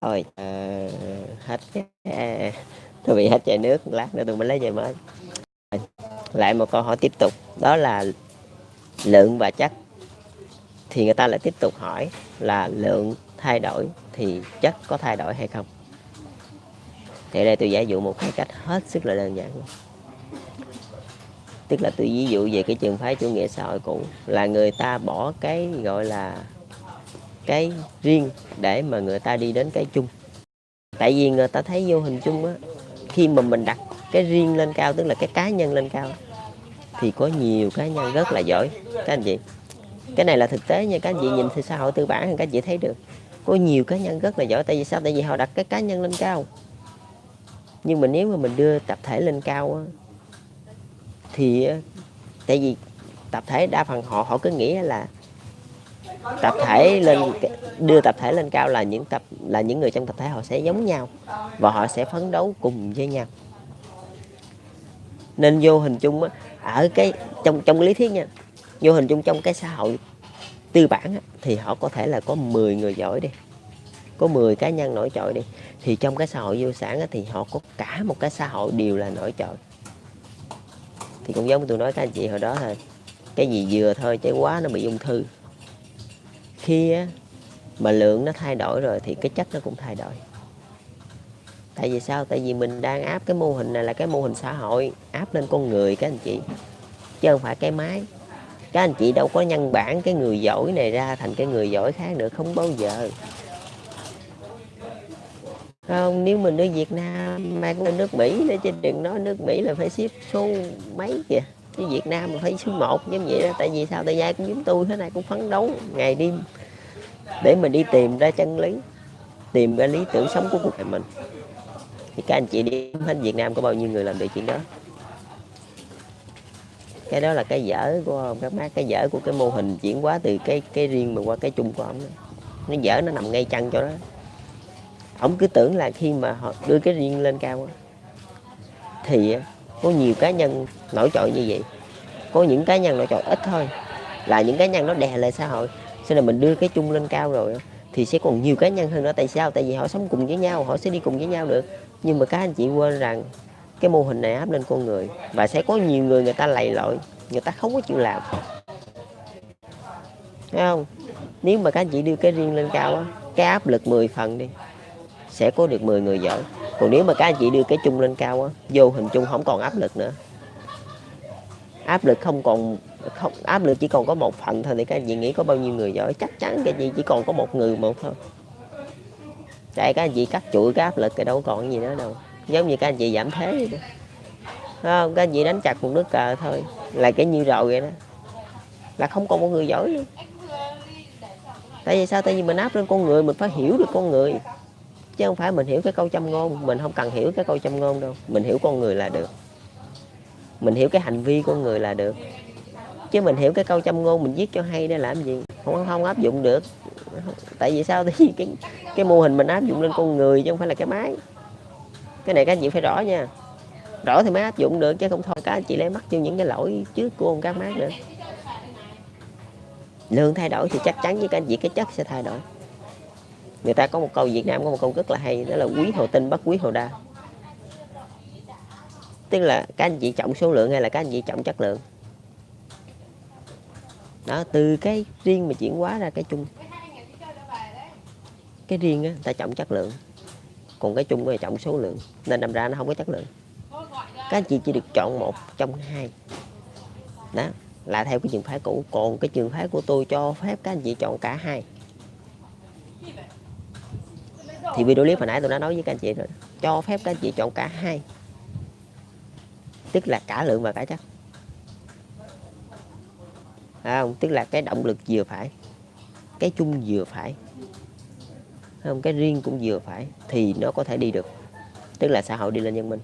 Thôi hết tôi bị hết chai nước, lát nữa tôi mới lấy chai mới. Lại một câu hỏi tiếp tục, đó là lượng và chất. Thì người ta lại tiếp tục hỏi là lượng thay đổi thì chất có thay đổi hay không. Thì ở đây tôi giải dụ một cái cách hết sức là đơn giản. Tức là tôi ví dụ về cái trường phái chủ nghĩa xã hội cũ, là người ta bỏ cái gọi là cái riêng để mà người ta đi đến cái chung. Tại vì người ta thấy vô hình chung á, khi mà mình đặt cái riêng lên cao, tức là cái cá nhân lên cao, thì có nhiều cá nhân rất là giỏi các anh chị. Cái này là thực tế nha, các anh chị nhìn từ xã hội tư bản thì các anh chị thấy được có nhiều cá nhân rất là giỏi. Tại vì sao? Tại vì họ đặt cái cá nhân lên cao. Nhưng mà nếu mà mình đưa tập thể lên cao á, thì tại vì tập thể đa phần họ cứ nghĩ là tập thể lên, đưa tập thể lên cao là những người trong tập thể họ sẽ giống nhau và họ sẽ phấn đấu cùng với nhau. Nên vô hình chung á, ở cái trong lý thuyết nha, vô hình chung trong cái xã hội tư bản á, thì họ có thể là có 10 người giỏi đi, có 10 cá nhân nổi trội đi, thì trong cái xã hội vô sản á, thì họ có cả một cái xã hội đều là nổi trội. Thì cũng giống tôi nói các anh chị hồi đó thôi, cái gì vừa thôi chứ quá nó bị ung thư. Khi á, mà lượng nó thay đổi rồi thì cái chất nó cũng thay đổi. Tại vì sao? Tại vì mình đang áp cái mô hình này là cái mô hình xã hội, áp lên con người các anh chị, chứ không phải cái máy. Các anh chị đâu có nhân bản cái người giỏi này ra thành cái người giỏi khác được, không bao giờ. Không, nếu mình ở Việt Nam mà cũng là nước Mỹ nữa, chứ đừng nói nước Mỹ là phải xếp số mấy kìa, chứ Việt Nam mà phải số 1 giống vậy đó. Tại vì sao? Tại vì ai cũng giống tôi, thế này cũng phấn đấu ngày đêm để mình đi tìm ra chân lý, tìm ra lý tưởng sống của cuộc đời mình. Thì các anh chị đi hết Việt Nam có bao nhiêu người làm được chuyện đó? Cái đó là cái dở của ông các bác, cái dở của cái mô hình chuyển hóa từ cái riêng mà qua cái chung của ông đó. Nó dở, nó nằm ngay chân cho đó. Ông cứ tưởng là khi mà họ đưa cái riêng lên cao thì có nhiều cá nhân nổi trội như vậy, có những cá nhân nổi trội ít thôi, là những cá nhân nó đè lên xã hội. Sau này mình đưa cái chung lên cao rồi thì sẽ còn nhiều cá nhân hơn nữa. Tại sao? Tại vì họ sống cùng với nhau, họ sẽ đi cùng với nhau được. Nhưng mà các anh chị quên rằng cái mô hình này áp lên con người, và sẽ có nhiều người, người ta lầy lội, người ta không có chịu làm. Thấy không? Nếu mà các anh chị đưa cái riêng lên cao á, cái áp lực 10 phần đi, sẽ có được 10 người giỏi. Còn nếu mà các anh chị đưa cái chung lên cao á, vô hình chung không còn áp lực nữa. Áp lực không, áp lực chỉ còn có một phần thôi, thì các anh chị nghĩ có bao nhiêu người giỏi? Chắc chắn cái gì chỉ còn có một người một thôi. Tại các anh chị cắt chuỗi cái áp lực thì đâu còn gì nữa đâu. Giống như các anh chị giảm thế vậy. Không, các anh chị đánh chặt một nước cờ thôi là cái như rồi vậy đó, là không còn một người giỏi nữa. Tại vì sao? Tại vì mình áp lên con người, mình phải hiểu được con người, chứ không phải mình hiểu cái câu châm ngôn. Mình không cần hiểu cái câu châm ngôn đâu, mình hiểu con người là được, mình hiểu cái hành vi con người là được. Chứ mình hiểu cái câu châm ngôn mình viết cho hay để làm gì? Không áp dụng được. Tại vì sao? Tại vì cái mô hình mình áp dụng lên con người chứ không phải là cái máy. Cái này các anh chị phải rõ nha, rõ thì mới áp dụng được, chứ không thôi các anh chị lấy mắc vô những cái lỗi trước của ông các má nữa. Lượng thay đổi thì chắc chắn với các anh chị cái chất sẽ thay đổi. Người ta có một câu, Việt Nam có một câu rất là hay, đó là quý hồ tinh bất quý hồ đa. Tức là các anh chị trọng số lượng hay là các anh chị trọng chất lượng. Đó, từ cái riêng mà chuyển hóa ra cái chung. Cái riêng á, ta trọng chất lượng, còn cái chung là trọng số lượng, nên đâm ra nó không có chất lượng. Các anh chị chỉ được chọn một trong hai. Đó là theo cái trường phái cũ. Còn cái trường phái của tôi cho phép các anh chị chọn cả hai. Thì video clip hồi nãy tôi đã nói với các anh chị rồi, cho phép các anh chị chọn cả hai, tức là cả lượng và cả chất. Không? Tức là cái động lực vừa phải, cái chung vừa phải, không, cái riêng cũng vừa phải, thì nó có thể đi được. Tức là xã hội đi lên văn minh.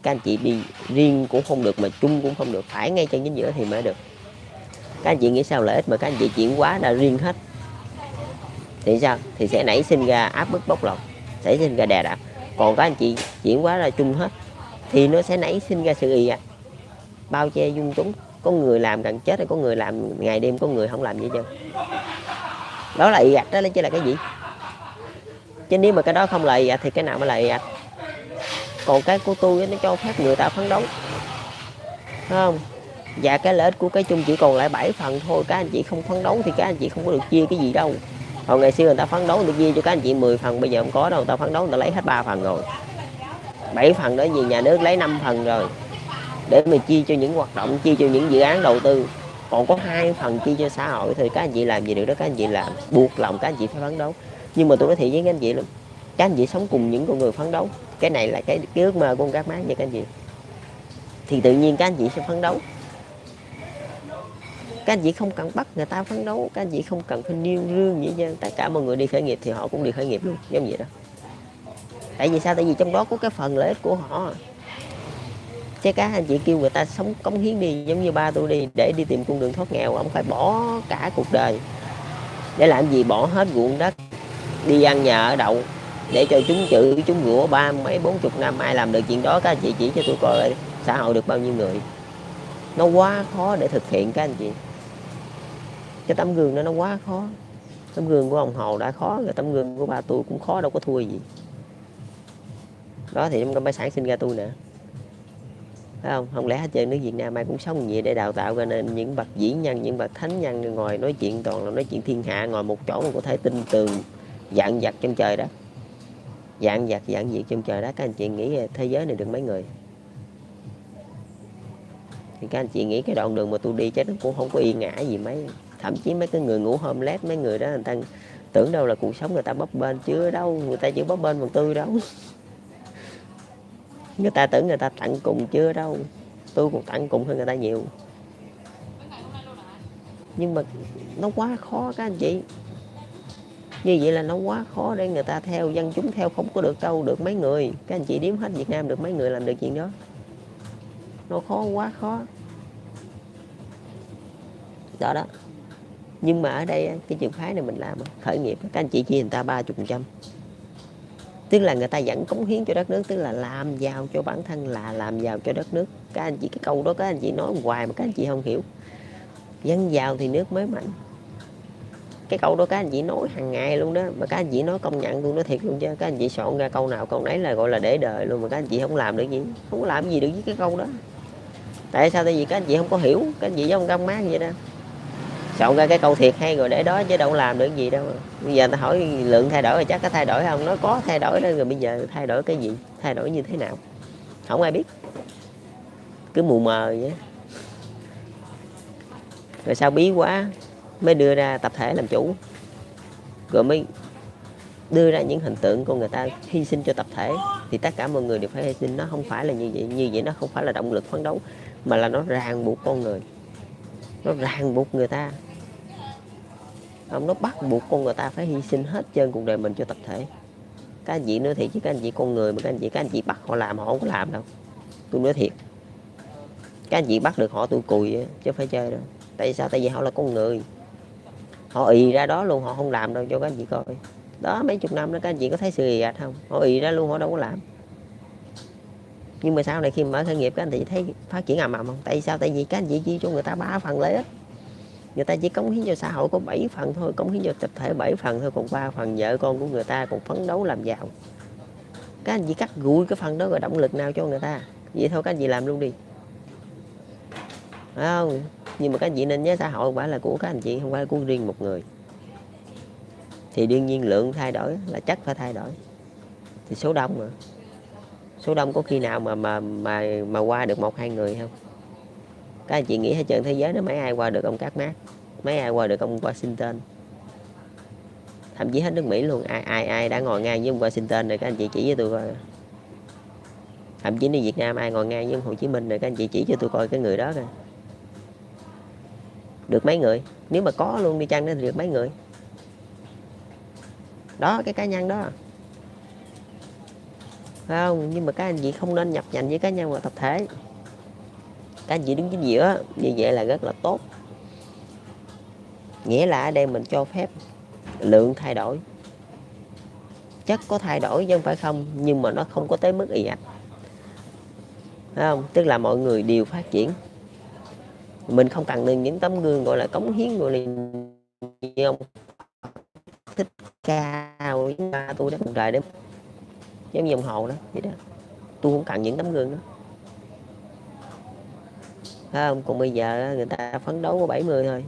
Các anh chị đi riêng cũng không được mà chung cũng không được, phải ngay chân chính giữa thì mới được. Các anh chị nghĩ sao lợi ích mà các anh chị chuyển hóa ra riêng hết thì sao? Thì sẽ nảy sinh ra áp bức bóc lột, sẽ sinh ra đè đạp. Còn các anh chị chuyển hóa ra chung hết thì nó sẽ nảy sinh ra sự ì ạch, bao che dung túng. Có người làm gần chết, hay có người làm ngày đêm, có người không làm gì hết. Đó là ì ạch đó, chứ là cái gì? Chứ nếu mà cái đó không là ì ạch thì cái nào mới là ì ạch. Còn cái của tôi nó cho phép người ta phấn đấu, phải không? Và cái lợi ích của cái chung chỉ còn lại 7 phần thôi. Các anh chị không phấn đấu thì các anh chị không có được chia cái gì đâu. Hồi ngày xưa người ta phấn đấu được chia cho các anh chị 10 phần, bây giờ không có đâu. Người ta phấn đấu người ta lấy hết 3 phần rồi. 7 phần đó gì nhà nước lấy 5 phần rồi, để mà chia cho những hoạt động, chia cho những dự án đầu tư. Còn có 2 phần chia cho xã hội thì các anh chị làm gì được đó. Các anh chị làm buộc lòng các anh chị phải phấn đấu. Nhưng mà tôi nói thiệt với các anh chị luôn, các anh chị sống cùng những con người phấn đấu, cái này là cái ước mơ của các má nha các anh chị, thì tự nhiên các anh chị sẽ phấn đấu. Các anh chị không cần bắt người ta phấn đấu, các anh chị không cần phải nêu gương gì chứ. Tất cả mọi người đi khởi nghiệp thì họ cũng đi khởi nghiệp luôn, giống vậy đó. Tại vì sao? Tại vì trong đó có cái phần lợi ích của họ. Chứ các anh chị kêu người ta sống cống hiến đi, giống như ba tôi đi, để đi tìm con đường thoát nghèo, ông phải bỏ cả cuộc đời để làm gì? Bỏ hết ruộng đất, đi ăn nhà ở đậu, để cho chúng chữ chúng rủa 30 mấy 40 năm. Ai làm được chuyện đó? Các anh chị chỉ cho tôi coi xã hội được bao nhiêu người. Nó quá khó để thực hiện các anh chị. Cái tấm gương đó nó quá khó. Tấm gương của ông Hồ đã khó rồi, tấm gương của ba tôi cũng khó, đâu có thua gì. Đó thì nó mới sản sinh ra tôi nè, phải không? Không lẽ hết trơn nước Việt Nam ai cũng sống vậy để đào tạo ra nên những bậc vĩ nhân, những bậc thánh nhân ngồi nói chuyện toàn là nói chuyện thiên hạ, ngồi một chỗ mà có thể tin tường dạn dặt trong trời đó, dạn dặt dạn diệt trong trời đó. Các anh chị nghĩ thế giới này được mấy người? Thì các anh chị nghĩ cái đoạn đường mà tôi đi chắc nó cũng không có yên ngã gì mấy. Thậm chí mấy cái người ngủ homeless, mấy người đó người ta tưởng đâu là cuộc sống người ta bấp bênh, chưa đâu, người ta chưa bấp bênh bằng tôi đâu. Người ta tưởng người ta tận cùng, chưa đâu, tôi còn tận cùng hơn người ta nhiều. Nhưng mà nó quá khó các anh chị. Như vậy là nó quá khó để người ta theo, dân chúng theo không có được đâu, được mấy người. Các anh chị đếm hết Việt Nam được mấy người làm được chuyện đó. Nó khó, quá khó. Đó đó. Nhưng mà ở đây cái trường phái này mình làm khởi nghiệp, các anh chị chia người ta 30%. Tức là người ta vẫn cống hiến cho đất nước, tức là làm giàu cho bản thân, là làm giàu cho đất nước. Các anh chị, cái câu đó các anh chị nói hoài mà các anh chị không hiểu. Dân giàu thì nước mới mạnh. Cái câu đó các anh chị nói hàng ngày luôn đó, mà các anh chị nói công nhận, tôi nói thiệt luôn chứ, các anh chị soạn ra câu nào câu nấy là gọi là để đời luôn, mà các anh chị không làm được gì, không có làm gì được với cái câu đó. Tại sao? Tại vì các anh chị không có hiểu, các anh chị giống con mát vậy đó, soạn ra cái câu thiệt hay rồi để đó chứ đâu làm được gì đâu. Bây giờ ta hỏi lượng thay đổi rồi chắc có thay đổi không? Nó có thay đổi đó, rồi bây giờ thay đổi cái gì, thay đổi như thế nào không ai biết, cứ mù mờ vậy. Rồi sao bí quá mới đưa ra tập thể làm chủ, rồi mới đưa ra những hình tượng con người ta hy sinh cho tập thể. Thì tất cả mọi người đều phải hy sinh. Nó không phải là như vậy. Như vậy nó không phải là động lực phấn đấu, mà là nó ràng buộc con người, nó ràng buộc người ta. Nó bắt buộc con người ta phải hy sinh hết trơn cuộc đời mình cho tập thể. Các anh chị nói thiệt chứ, các anh chị con người mà các anh chị bắt họ làm họ không có làm đâu. Tôi nói thiệt, các anh chị bắt được họ tôi cùi chứ không phải chơi đâu. Tại sao? Tại vì họ là con người, họ ì ra đó luôn, họ không làm đâu cho các anh chị coi. Đó, mấy chục năm đó các anh chị có thấy sự ì ạch không? Họ ì ra luôn, họ đâu có làm. Nhưng mà sau này khi mở khởi nghiệp các anh chị thấy phát triển ầm ầm không? Tại sao? Tại vì các anh chị chia cho người ta 3 phần lợi ích, người ta chỉ cống hiến cho xã hội có 7 phần thôi, cống hiến cho tập thể 7 phần thôi, còn 3 phần vợ con của người ta còn phấn đấu làm giàu. Các anh chị cắt gùi cái phần đó rồi động lực nào cho người ta? Vậy thôi các anh chị làm luôn đi, phải không? Nhưng mà các anh chị nên nhớ xã hội không phải là của các anh chị, không phải là của riêng một người. Thì đương nhiên lượng thay đổi là chắc phải thay đổi. Thì số đông mà, số đông có khi nào mà qua được 1-2 người không? Các anh chị nghĩ hết trơn thế giới nó mấy ai qua được ông Các Mác, mấy ai qua được ông Washington, thậm chí hết nước Mỹ luôn. Ai đã ngồi ngang với ông Washington rồi? Các anh chị chỉ với tôi coi. Thậm chí đi Việt Nam ai ngồi ngang với ông Hồ Chí Minh rồi? Các anh chị chỉ cho tôi coi cái người đó coi. Được mấy người? Nếu mà có luôn đi chăng thì được mấy người? Đó, cái cá nhân đó, phải không? Nhưng mà các anh chị không nên nhập nhằng với cá nhân và tập thể. Các anh chị đứng chính giữa, như vậy là rất là tốt. Nghĩa là ở đây mình cho phép lượng thay đổi, chất có thay đổi chứ không phải không, nhưng mà nó không có tới mức ì ạch, phải không? Tức là mọi người đều phát triển. Mình không cần những tấm gương gọi là cống hiến, gọi là như ông thích cao với ba tôi đó, cùng trời đấy, giống như ông Hồ đó vậy đó. Tôi không cần những tấm gương đó, phải không? Còn bây giờ người ta phấn đấu có 70 thôi,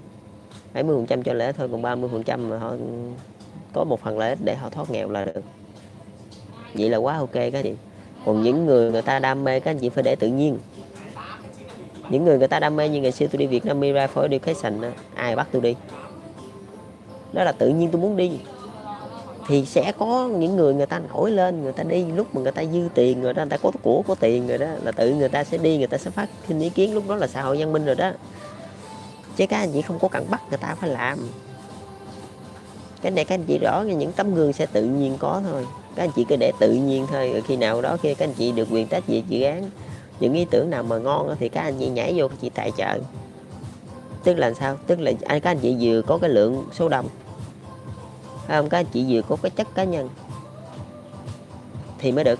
70% cho lễ thôi, còn 30% mà họ có một phần lợi ích để họ thoát nghèo là được, vậy là quá ok các chị. Còn những người người ta đam mê, các anh chị phải để tự nhiên. Những người ta đam mê như ngày xưa tôi đi Việt Nam Mira for Education đó, ai bắt tôi đi, đó là tự nhiên tôi muốn đi. Thì sẽ có những người ta nổi lên, người ta đi lúc mà người ta dư tiền rồi đó, người ta có của có tiền rồi đó, là tự người ta sẽ đi, người ta sẽ phát sinh ý kiến, lúc đó là xã hội văn minh rồi đó. Chứ các anh chị không có cần bắt người ta phải làm. Cái này các anh chị rõ, những tấm gương sẽ tự nhiên có thôi, các anh chị cứ để tự nhiên thôi. Rồi khi nào đó khi các anh chị được quyền trách về dự án, những ý tưởng nào mà ngon thì các anh chị nhảy vô, các chị tài trợ. Tức là sao? Tức là các anh chị vừa có cái lượng số đông, không, các anh chị vừa có cái chất cá nhân thì mới được.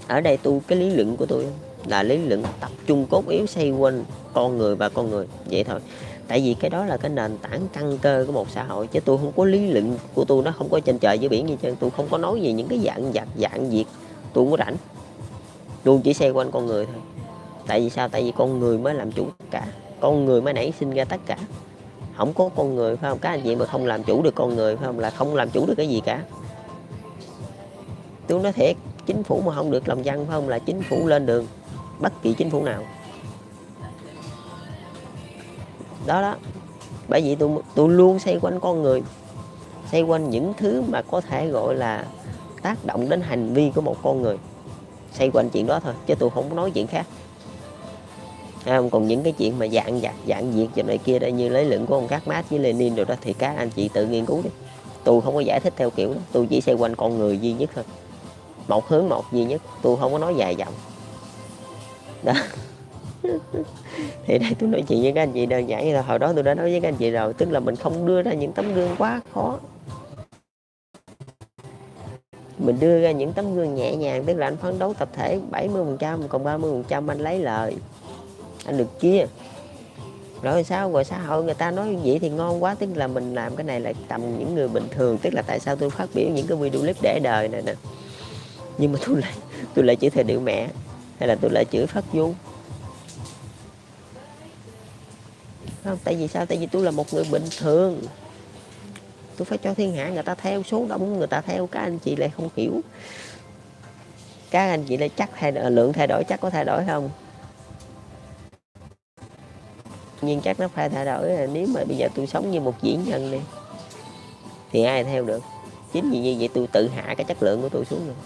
Ở đây cái lý luận của tôi là lý luận tập trung cốt yếu xoay quanh con người và con người vậy thôi. Tại vì cái đó là cái nền tảng căn cơ của một xã hội, chứ tôi không có lý luận của tôi nó không có trên trời dưới biển như chân. Tôi không có nói về những cái dạng việc, tôi không có rảnh. Tôi chỉ xoay quanh con người thôi. Tại vì sao? Tại vì con người mới làm chủ tất cả, con người mới nảy sinh ra tất cả. Không có con người, phải không? Các anh chị mà không làm chủ được con người, phải không, là không làm chủ được cái gì cả. Tôi nói thiệt, chính phủ mà không được lòng dân, phải không, là chính phủ lên đường, bất kỳ chính phủ nào. Đó. Bởi vì tôi luôn xoay quanh con người, xoay quanh những thứ mà có thể gọi là tác động đến hành vi của một con người, xoay quanh chuyện đó thôi, chứ tôi không nói chuyện khác. Còn những cái chuyện mà dạng việc cho này kia đây, như lấy luận của ông Karl Marx với Lenin rồi đó, thì các anh chị tự nghiên cứu đi. Tôi không có giải thích theo kiểu đó, tôi chỉ xoay quanh con người duy nhất thôi, một hướng một duy nhất, tôi không có nói dài dòng đó. Thì đây tôi nói chuyện với các anh chị đơn giản là hồi đó tôi đã nói với các anh chị rồi, tức là mình không đưa ra những tấm gương quá khó, mình đưa ra những tấm gương nhẹ nhàng. Tức là anh phấn đấu tập thể 70%, còn 30% anh lấy lời, anh được chia. Rồi sao? Rồi xã hội người ta nói vậy thì ngon quá, tức là mình làm cái này lại tầm những người bình thường. Tức là tại sao tôi phát biểu những cái video clip để đời này nè, nhưng mà tôi lại chửi thề điệu mẹ, hay là tôi lại chửi phát du, không? Tại vì sao? Tại vì tôi là một người bình thường, tôi phải cho thiên hạ người ta theo, số đông người ta theo. Các anh chị lại không hiểu, các anh chị lại chắc lượng thay đổi chắc có thay đổi không? Nhưng chắc nó phải thay đổi. Nếu mà bây giờ tôi sống như một diễn nhân đi thì ai theo được? Chính vì như vậy tôi tự hạ cái chất lượng của tôi xuống rồi,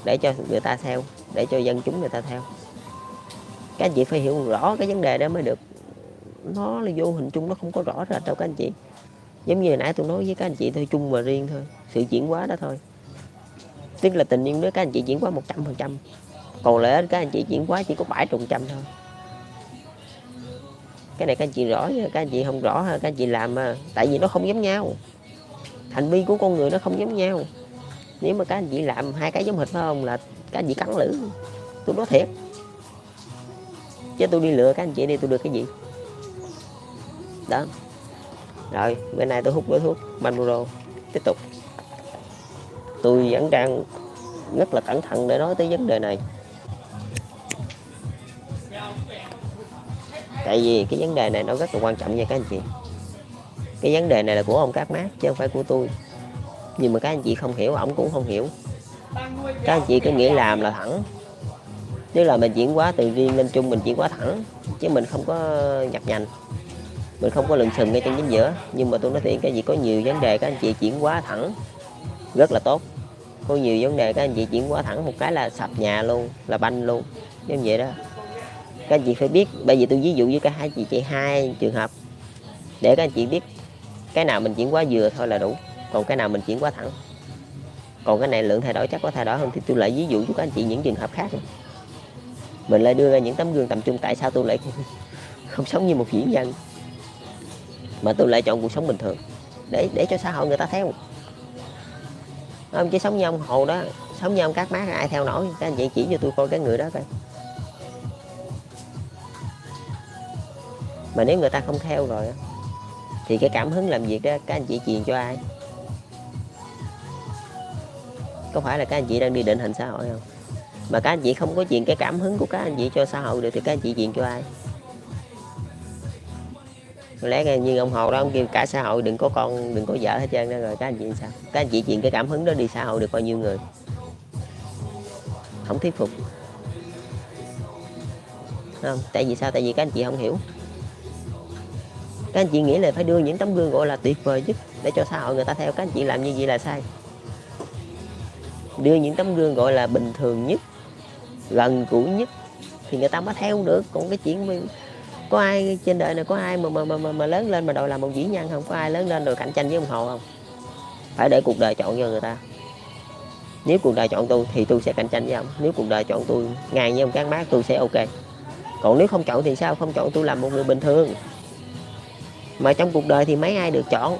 để cho người ta theo, để cho dân chúng người ta theo. Các anh chị phải hiểu rõ cái vấn đề đó mới được. Nó là vô hình chung, nó không có rõ rệt đâu các anh chị. Giống như hồi nãy tôi nói với các anh chị thôi, chung và riêng thôi, sự chuyển hóa đó thôi. Tức là tình yêu nước các anh chị chuyển hóa 100%, còn lợi ích các anh chị chuyển hóa chỉ có 70% thôi. Cái này các anh chị rõ, các anh chị không rõ các anh chị làm tại vì nó không giống nhau, hành vi của con người nó không giống nhau. Nếu mà các anh chị làm hai cái giống hệt, phải không, là các anh chị cắn lưỡi. Tôi nói thiệt, chứ tôi đi lừa các anh chị đi, tôi được cái gì đó. Rồi bên này tôi hút gói thuốc Marlboro tiếp tục. Tôi vẫn đang rất là cẩn thận để nói tới vấn đề này, tại vì cái vấn đề này nó rất là quan trọng nha các anh chị. Cái vấn đề này là của ông Karl Marx chứ không phải của tôi, nhưng mà các anh chị không hiểu, ổng cũng không hiểu. Các anh chị cứ nghĩ làm là thẳng, tức là mình chuyển hóa từ riêng lên chung, mình chuyển hóa thẳng, chứ mình không có nhập nhằn, mình không có lừng sừng ngay trên chính giữa. Nhưng mà tôi nói thiệt, cái gì có nhiều vấn đề các anh chị chuyển hóa thẳng rất là tốt. Có nhiều vấn đề các anh chị chuyển hóa thẳng một cái là sập nhà luôn, là banh luôn, giống vậy đó. Các anh chị phải biết, bởi vì tôi ví dụ với cả hai chị hai trường hợp để các anh chị biết cái nào mình chuyển hóa vừa thôi là đủ, còn cái nào mình chuyển hóa thẳng. Còn cái này lượng thay đổi chắc có thay đổi hơn, thì tôi lại ví dụ cho các anh chị những trường hợp khác. Mình lại đưa ra những tấm gương tầm trung. Tại sao tôi lại không sống như một diễn nhân, mà tôi lại chọn cuộc sống bình thường để cho xã hội người ta theo. Ông chỉ sống như ông Hồ đó, sống như ông Karl Marx ai theo nổi? Các anh chị chỉ cho tôi coi cái người đó coi. Mà nếu người ta không theo rồi Thì cái cảm hứng làm việc đó các anh chị truyền cho ai? Có phải là các anh chị đang đi định hình xã hội không? Mà các anh chị không có truyền cái cảm hứng của các anh chị cho xã hội được thì các anh chị truyền cho ai? Có lẽ như ông Hồ đó, ông kêu cả xã hội đừng có con đừng có vợ hết trơn đó, rồi các anh chị sao? Các anh chị truyền cái cảm hứng đó đi xã hội được bao nhiêu người? Không thuyết phục. Không, tại vì sao? Tại vì các anh chị không hiểu. Các anh chị nghĩ là phải đưa những tấm gương gọi là tuyệt vời nhất để cho xã hội người ta theo. Các anh chị làm như vậy là sai. Đưa những tấm gương gọi là bình thường nhất, gần gũi nhất thì người ta mới theo được. Còn cái chuyện có ai trên đời này có ai mà lớn lên mà đòi làm một vĩ nhân không? Có ai lớn lên rồi cạnh tranh với ông Hồ không? Phải để cuộc đời chọn cho người ta. Nếu cuộc đời chọn tôi thì tôi sẽ cạnh tranh với ông. Nếu cuộc đời chọn tôi ngang với ông Cát Mác tôi sẽ ok. Còn nếu không chọn thì sao? Không chọn tôi làm một người bình thường. Mà trong cuộc đời thì mấy ai được chọn?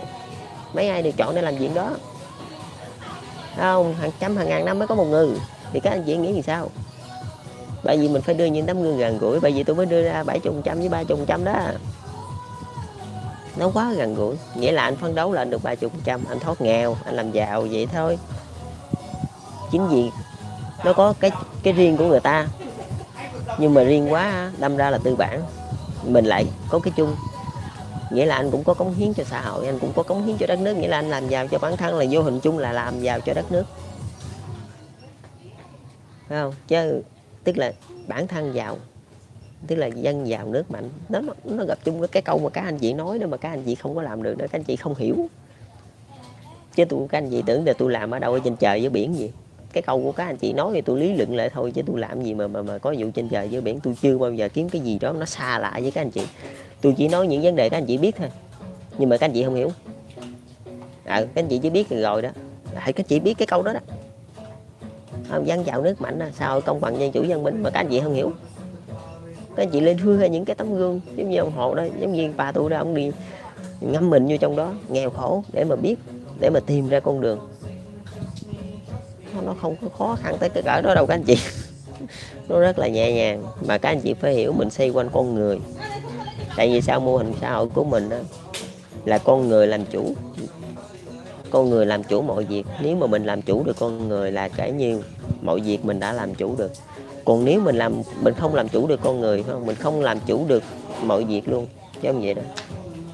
Mấy ai được chọn để làm chuyện đó? Không, hàng trăm hàng ngàn năm mới có một người. Thì các anh chị nghĩ như sao? Bởi vì mình phải đưa những tấm gương gần gũi. Bởi vì tôi mới đưa ra 70% với 30% đó. Nó quá gần gũi. Nghĩa là anh phấn đấu lên được 30%, anh thoát nghèo, anh làm giàu vậy thôi. Chính vì nó có cái riêng của người ta, nhưng mà riêng quá đâm ra là tư bản. Mình lại có cái chung, nghĩa là anh cũng có cống hiến cho xã hội, anh cũng có cống hiến cho đất nước. Nghĩa là anh làm giàu cho bản thân, là vô hình chung là làm giàu cho đất nước, phải không? Chứ tức là bản thân giàu, tức là dân giàu nước mạnh. Nó gặp chung với cái câu mà các anh chị nói đó, mà các anh chị không có làm được đó, các anh chị không hiểu. Chứ các anh chị tưởng là tôi làm ở đâu ở trên trời với biển gì. Cái câu của các anh chị nói thì tôi lý luận lại thôi, chứ tôi làm gì mà có vụ trên trời với biển. Tôi chưa bao giờ kiếm cái gì đó nó xa lạ với các anh chị. Tôi chỉ nói những vấn đề các anh chị biết thôi, nhưng mà các anh chị không hiểu. Các anh chị chỉ biết rồi đó. Các anh chị biết cái câu đó đó. Dân giàu nước mạnh sao công bằng dân chủ dân minh, mà các anh chị không hiểu. Các anh chị lên hương hay những cái tấm gương giống như ông Hồ đó, giống như bà tôi đó, ông đi ngâm mình vô trong đó nghèo khổ để mà biết, để mà tìm ra con đường. Nó không có khó khăn tới cái cỡ đó đâu các anh chị. Nó rất là nhẹ nhàng. Mà các anh chị phải hiểu mình xoay quanh con người. Tại vì sao? Mô hình xã hội của mình đó là con người làm chủ. Con người làm chủ mọi việc. Nếu mà mình làm chủ được con người là kể như mọi việc mình đã làm chủ được. Còn nếu mình không làm chủ được con người, phải không? Mình không làm chủ được mọi việc luôn, chứ không vậy đó,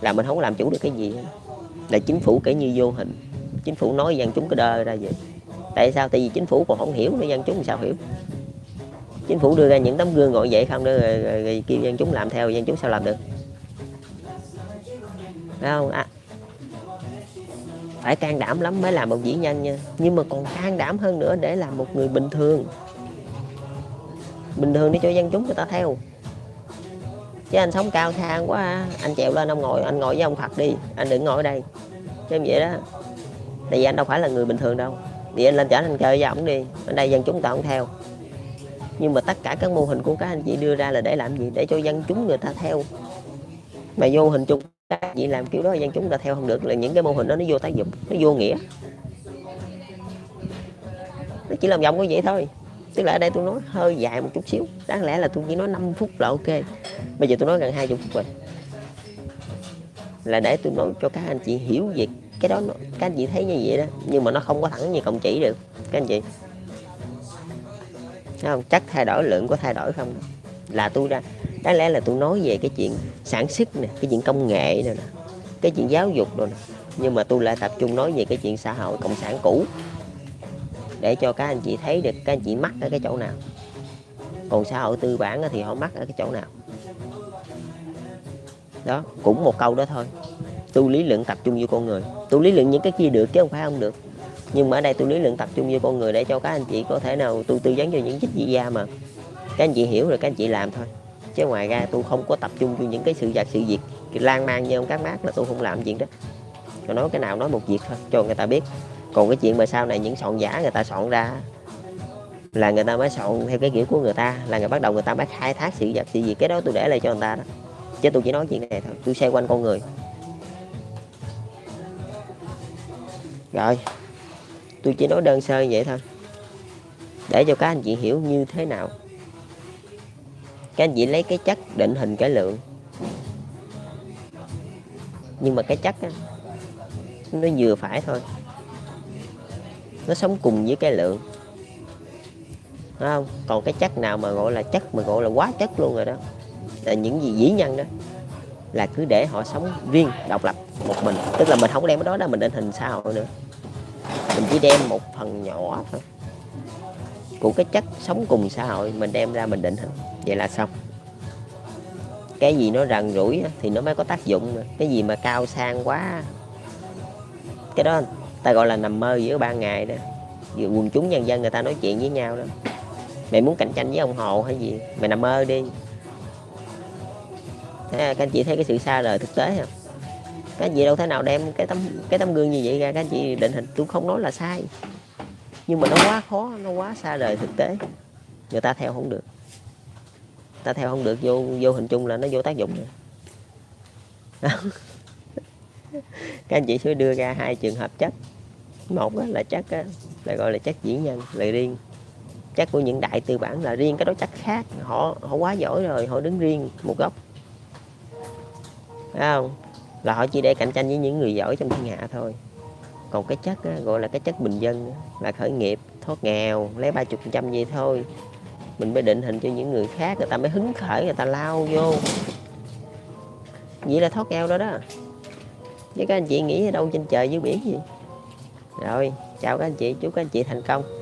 là mình không làm chủ được cái gì hết. Là chính phủ kể như vô hình. Chính phủ nói dân chúng cái đơ ra vậy. Tại sao? Tại vì chính phủ còn không hiểu nữa, dân chúng sao hiểu? Chính phủ đưa ra những tấm gương gọi vậy không đó, rồi kêu dân chúng làm theo, dân chúng sao làm được? Phải không? Phải can đảm lắm mới làm một vĩ nhân nha. Nhưng mà còn can đảm hơn nữa để làm một người bình thường. Bình thường để cho dân chúng người ta theo. Chứ anh sống cao thang quá, anh trèo lên anh ngồi với ông Phật đi, anh đừng ngồi ở đây. Chứ vậy đó. Tại vì anh đâu phải là người bình thường đâu. Thì anh lên chở anh chơi với ổng đi, ở đây dân chúng ta không theo. Nhưng mà tất cả các mô hình của các anh chị đưa ra là để làm gì? Để cho dân chúng người ta theo. Mà vô hình chung các anh chị làm kiểu đó dân chúng người ta theo không được, là những cái mô hình đó nó vô tác dụng, nó vô nghĩa. Nó chỉ làm vòng có vậy thôi. Tức là ở đây tôi nói hơi dài một chút xíu, đáng lẽ là tôi chỉ nói 5 phút là ok, bây giờ tôi nói gần 20 phút rồi. Là để tôi nói cho các anh chị hiểu về cái đó. Các anh chị thấy như vậy đó, nhưng mà nó không có thẳng như cộng chỉ được các anh chị. Thấy không? Chắc thay đổi lượng có thay đổi không? Là tôi ra, đáng lẽ là tôi nói về cái chuyện sản xuất nè, cái chuyện công nghệ nè, cái chuyện giáo dục rồi nè. Nhưng mà tôi lại tập trung nói về cái chuyện xã hội cộng sản cũ, để cho các anh chị thấy được các anh chị mắc ở cái chỗ nào. Còn xã hội tư bản thì họ mắc ở cái chỗ nào. Đó, cũng một câu đó thôi. Tôi lý luận tập trung vô con người. Tôi lý luận những cái kia được chứ không phải không được. Nhưng mà ở đây tôi lý luận tập trung vô con người để cho các anh chị có thể nào tôi tư vấn cho những chích dị gia mà các anh chị hiểu rồi các anh chị làm thôi. Chứ ngoài ra tôi không có tập trung vô những cái sự việc lan man như ông Cát Mác, là tôi không làm chuyện đó. Còn nói cái nào nói một việc thôi cho người ta biết. Còn cái chuyện mà sau này những soạn giả người ta soạn ra là người ta mới soạn theo cái kiểu của người ta, là người bắt đầu người ta mới khai thác sự việc, cái đó tôi để lại cho người ta đó. Chứ tôi chỉ nói chuyện này thôi, tôi xoay quanh con người. Rồi, tôi chỉ nói đơn sơ vậy thôi, để cho các anh chị hiểu như thế nào. Các anh chị lấy cái chất định hình cái lượng. Nhưng mà cái chất á, nó vừa phải thôi, nó sống cùng với cái lượng, phải không? Còn cái chất nào mà gọi là chất mà gọi là quá chất luôn rồi đó, là những gì dĩ nhân đó, là cứ để họ sống riêng độc lập một mình, tức là mình không đem cái đó ra mình định hình xã hội nữa, mình chỉ đem một phần nhỏ thôi của cái chất sống cùng xã hội mình đem ra mình định hình, vậy là xong. Cái gì nó rần rủi thì nó mới có tác dụng mà. Cái gì mà cao sang quá, cái đó ta gọi là nằm mơ giữa ban ngày đó. Vừa quần chúng nhân dân người ta nói chuyện với nhau đó, mày muốn cạnh tranh với ông Hồ hay gì, mày nằm mơ đi. Các anh chị thấy cái sự xa rời thực tế không? Các anh chị đâu thể nào đem cái tấm gương như vậy ra các anh chị định hình. Tôi không nói là sai, nhưng mà nó quá khó, nó quá xa rời thực tế, người ta theo không được. Ta theo không được, vô hình chung là nó vô tác dụng rồi. Các anh chị sẽ đưa ra hai trường hợp chất. Một là chất là gọi là chất dĩ nhân là riêng, chất của những đại tư bản là riêng, cái đó chất khác, họ quá giỏi rồi, họ đứng riêng một góc, phải không? Là họ chỉ để cạnh tranh với những người giỏi trong thiên hạ thôi. Còn cái chất gọi là cái chất bình dân, là khởi nghiệp, thoát nghèo, lấy 30% gì thôi, mình mới định hình cho những người khác, người ta mới hứng khởi, người ta lao vô, vậy là thoát nghèo đó đó. Với các anh chị nghĩ ở đâu trên trời dưới biển gì. Rồi chào các anh chị, chúc các anh chị thành công.